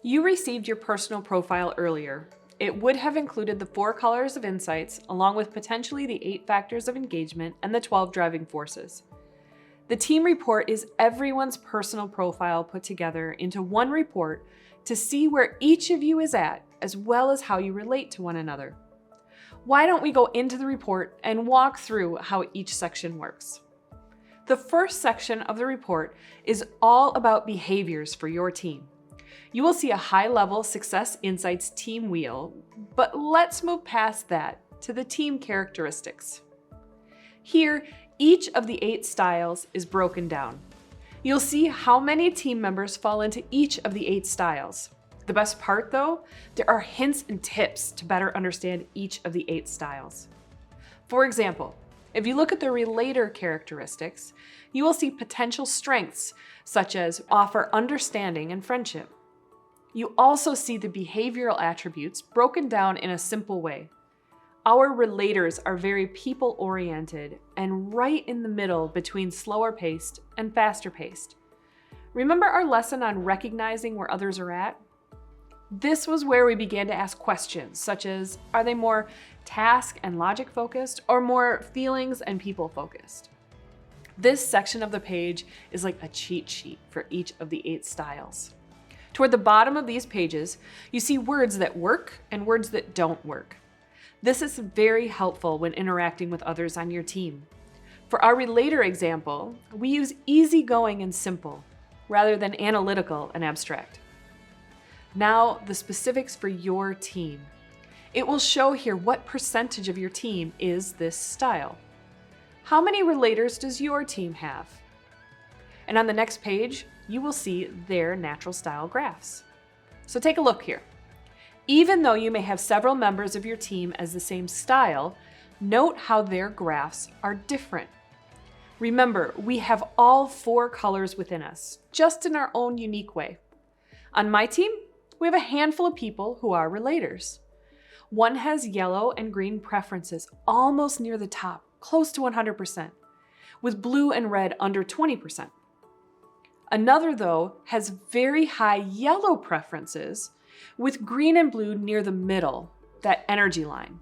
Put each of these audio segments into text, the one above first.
You received your personal profile earlier. It would have included the 4 colors of insights, along with potentially the 8 factors of engagement and the 12 driving forces. The team report is everyone's personal profile put together into one report to see where each of you is at, as well as how you relate to one another. Why don't we go into the report and walk through how each section works? The first section of the report is all about behaviors for your team. You will see a high-level Success Insights team wheel, but let's move past that to the team characteristics. Here, each of the 8 styles is broken down. You'll see how many team members fall into each of the 8 styles. The best part though, there are hints and tips to better understand each of the 8 styles. For example, if you look at the relator characteristics, you will see potential strengths such as offer understanding and friendship. You also see the behavioral attributes broken down in a simple way. Our relators are very people-oriented and right in the middle between slower paced and faster paced. Remember our lesson on recognizing where others are at? This was where we began to ask questions such as, are they more task and logic focused or more feelings and people focused? This section of the page is like a cheat sheet for each of the 8 styles. Toward the bottom of these pages, you see words that work and words that don't work. This is very helpful when interacting with others on your team. For our relator example, we use easygoing and simple, rather than analytical and abstract. Now, the specifics for your team. It will show here what percentage of your team is this style. How many relators does your team have? And on the next page, you will see their natural style graphs. So take a look here. Even though you may have several members of your team as the same style, note how their graphs are different. Remember, we have all 4 colors within us, just in our own unique way. On my team, we have a handful of people who are relators. One has yellow and green preferences almost near the top, close to 100%, with blue and red under 20%. Another, though, has very high yellow preferences with green and blue near the middle, that energy line.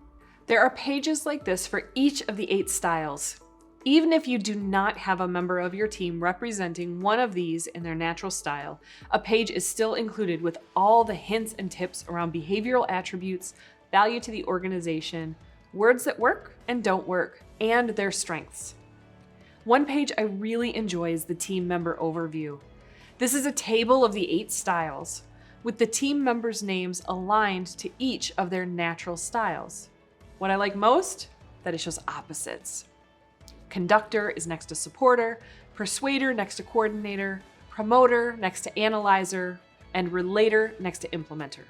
There are pages like this for each of the 8 styles. Even if you do not have a member of your team representing one of these in their natural style, a page is still included with all the hints and tips around behavioral attributes, value to the organization, words that work and don't work, and their strengths. One page I really enjoy is the team member overview. This is a table of the 8 styles, with the team members' names aligned to each of their natural styles. What I like most? That it shows opposites. Conductor is next to supporter, persuader next to coordinator, promoter next to analyzer, and relator next to implementer.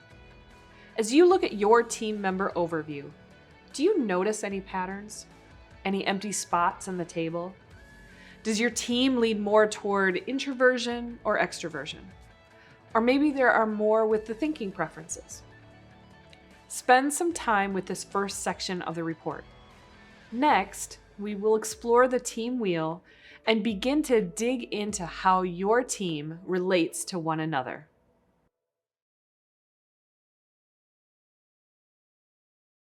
As you look at your team member overview, do you notice any patterns? Any empty spots on the table? Does your team lean more toward introversion or extroversion? Or maybe there are more with the thinking preferences. Spend some time with this first section of the report. Next, we will explore the team wheel and begin to dig into how your team relates to one another.